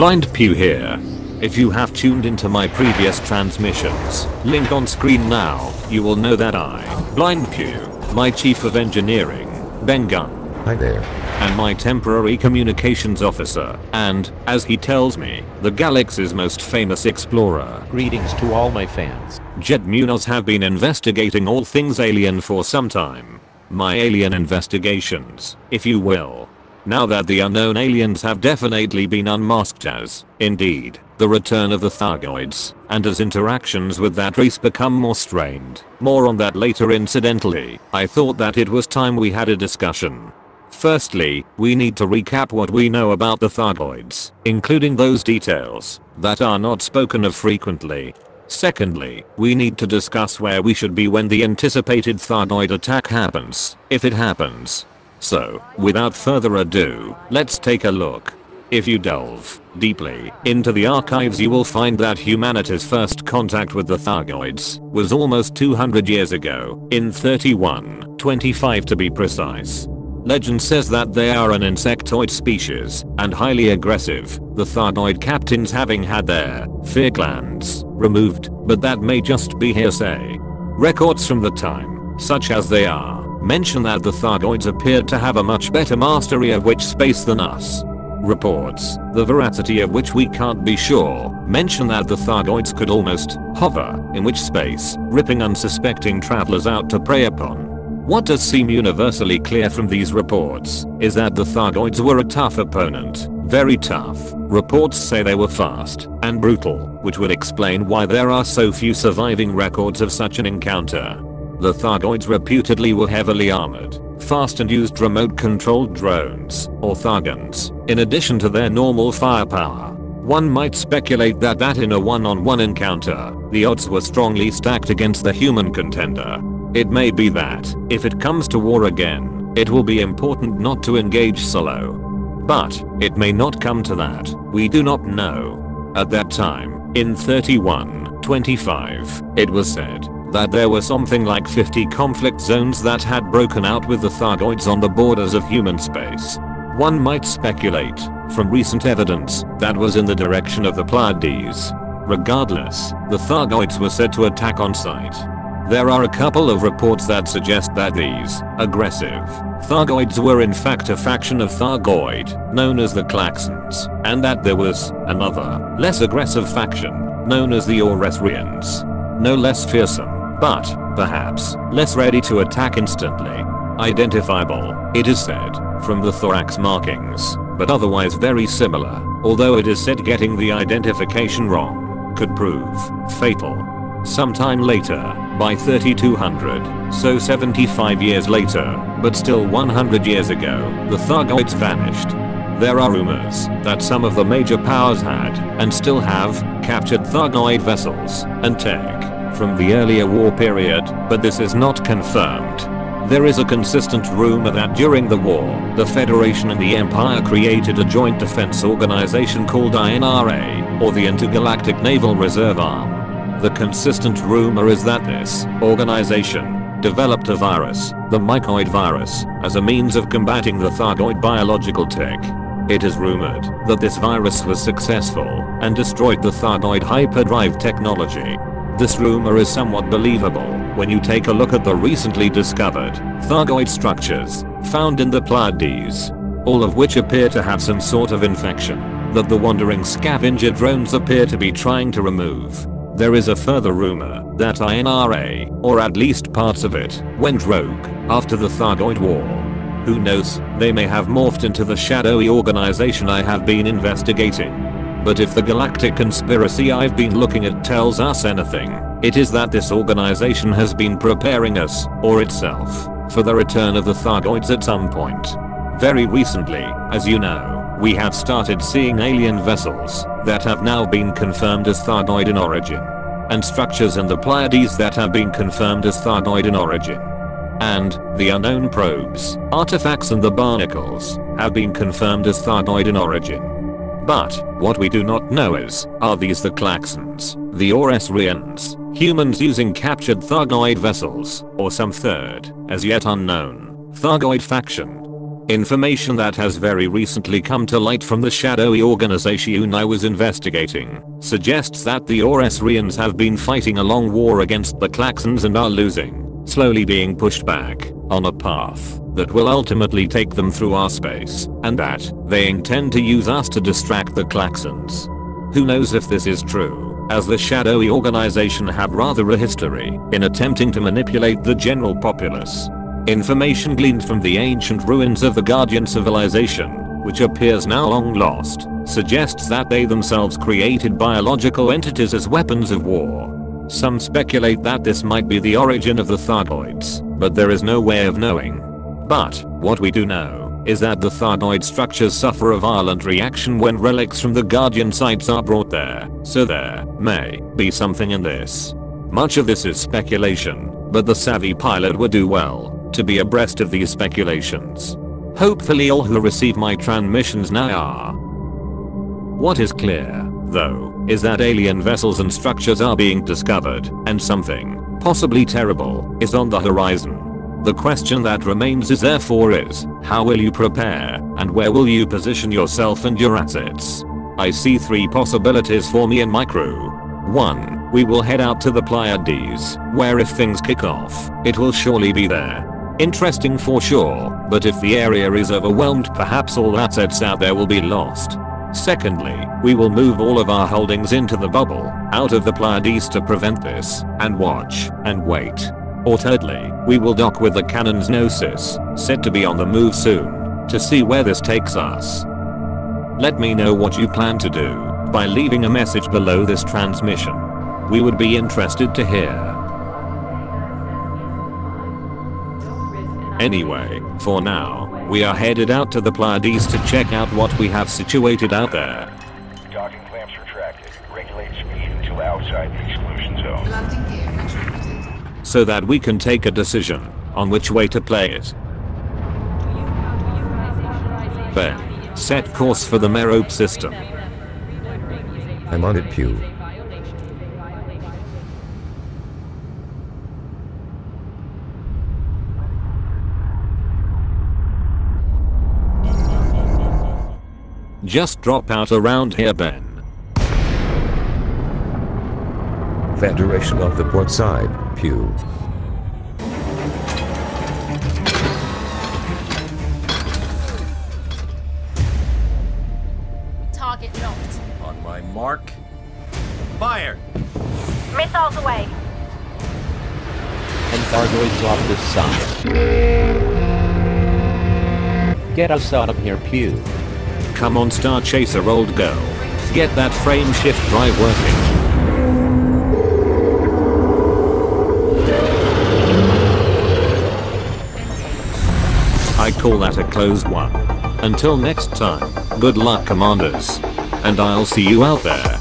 Blind Pew here. If you have tuned into my previous transmissions, link on screen now, you will know that I, Blind Pew, my chief of engineering, Ben Gunn, Hi there. and my temporary communications officer, and, as he tells me, the galaxy's most famous explorer, Greetings to all my fans. Jed Munoz, have been investigating all things alien for some time. My alien investigations, if you will. Now that the unknown aliens have definitely been unmasked as, indeed, the return of the Thargoids, and as interactions with that race become more strained. More on that later incidentally, I thought that it was time we had a discussion. Firstly, we need to recap what we know about the Thargoids, including those details that are not spoken of frequently. Secondly, we need to discuss where we should be when the anticipated Thargoid attack happens, if it happens. So, without further ado, let's take a look. If you delve deeply into the archives, you will find that humanity's first contact with the Thargoids was almost 200 years ago, in 3125 to be precise. Legend says that they are an insectoid species and highly aggressive, the Thargoid captains having had their fear glands removed, but that may just be hearsay. Records from the time, such as they are, mention that the Thargoids appeared to have a much better mastery of witch space than us. Reports, the veracity of which we can't be sure, mention that the Thargoids could almost hover in witch space, ripping unsuspecting travelers out to prey upon. What does seem universally clear from these reports is that the Thargoids were a tough opponent, very tough. Reports say they were fast and brutal, which would explain why there are so few surviving records of such an encounter. The Thargoids reputedly were heavily armored, fast, and used remote-controlled drones, or Thargons, in addition to their normal firepower. One might speculate that in a one-on-one encounter, the odds were strongly stacked against the human contender. It may be that, if it comes to war again, it will be important not to engage solo. But, it may not come to that, we do not know. At that time, in 3125, it was said that there were something like 50 conflict zones that had broken out with the Thargoids on the borders of human space. One might speculate, from recent evidence, that was in the direction of the Pleiades. Regardless, the Thargoids were said to attack on sight. There are a couple of reports that suggest that these aggressive Thargoids were in fact a faction of Thargoid, known as the Klaxons, and that there was another, less aggressive faction, known as the Oresrians. No less fearsome, but, perhaps, less ready to attack instantly. Identifiable, it is said, from the thorax markings, but otherwise very similar, although it is said getting the identification wrong could prove fatal. Sometime later, by 3200, so 75 years later, but still 100 years ago, the Thargoids vanished. There are rumors that some of the major powers had, and still have, captured Thargoid vessels and tech from the earlier war period, but this is not confirmed. There is a consistent rumor that during the war, the Federation and the Empire created a joint defense organization called INRA, or the Intergalactic Naval Reserve Arm. The consistent rumor is that this organization developed a virus, the mycoid virus, as a means of combating the Thargoid biological tech. It is rumored that this virus was successful and destroyed the Thargoid hyperdrive technology. This rumor is somewhat believable when you take a look at the recently discovered Thargoid structures found in the Pleiades, all of which appear to have some sort of infection that the wandering scavenger drones appear to be trying to remove. There is a further rumor that INRA, or at least parts of it, went rogue after the Thargoid War. Who knows, they may have morphed into the shadowy organization I have been investigating. But if the galactic conspiracy I've been looking at tells us anything, it is that this organization has been preparing us, or itself, for the return of the Thargoids at some point. Very recently, as you know, we have started seeing alien vessels that have now been confirmed as Thargoid in origin, and structures in the Pleiades that have been confirmed as Thargoid in origin. And the unknown probes, artifacts, and the barnacles have been confirmed as Thargoid in origin. But what we do not know is, are these the Klaxons, the Oresrians, humans using captured Thargoid vessels, or some third, as yet unknown, Thargoid faction? Information that has very recently come to light from the shadowy organization I was investigating suggests that the Oresrians have been fighting a long war against the Klaxons and are losing, slowly being pushed back on a path that will ultimately take them through our space, and that they intend to use us to distract the Klaxons. Who knows if this is true, as the shadowy organization have rather a history in attempting to manipulate the general populace. Information gleaned from the ancient ruins of the Guardian civilization, which appears now long lost, suggests that they themselves created biological entities as weapons of war. Some speculate that this might be the origin of the Thargoids, but there is no way of knowing. But what we do know is that the Thargoid structures suffer a violent reaction when relics from the Guardian sites are brought there, so there may be something in this. Much of this is speculation, but the savvy pilot would do well to be abreast of these speculations. Hopefully all who receive my transmissions now are. What is clear, though, is that alien vessels and structures are being discovered, and something, possibly terrible, is on the horizon. The question that remains is therefore is, how will you prepare, and where will you position yourself and your assets? I see 3 possibilities for me and my crew. 1. We will head out to the Pleiades, where if things kick off, it will surely be there. Interesting for sure, but if the area is overwhelmed, perhaps all assets out there will be lost. Secondly, we will move all of our holdings into the bubble, out of the Pleiades to prevent this, and watch, and wait. Or thirdly, we will dock with the cannon's Gnosis, set to be on the move soon, to see where this takes us. Let me know what you plan to do by leaving a message below this transmission. We would be interested to hear. Anyway, for now, we are headed out to the Pleiades to check out what we have situated out there. Docking clamps retracted. Regulate speed until outside the exclusion zone. Landing gear retracted. So that we can take a decision on which way to play it. Then, set course for the Merope system. I'm on it, Pew. Just drop out around here, Ben. That direction of the port side, Pew. Target locked. On my mark. Fire! Missiles away. And Thargoid's off this side. Get us out of here, Pew. Come on, Star Chaser old girl. Get that frame shift drive working. I call that a closed one. Until next time, good luck, commanders. And I'll see you out there.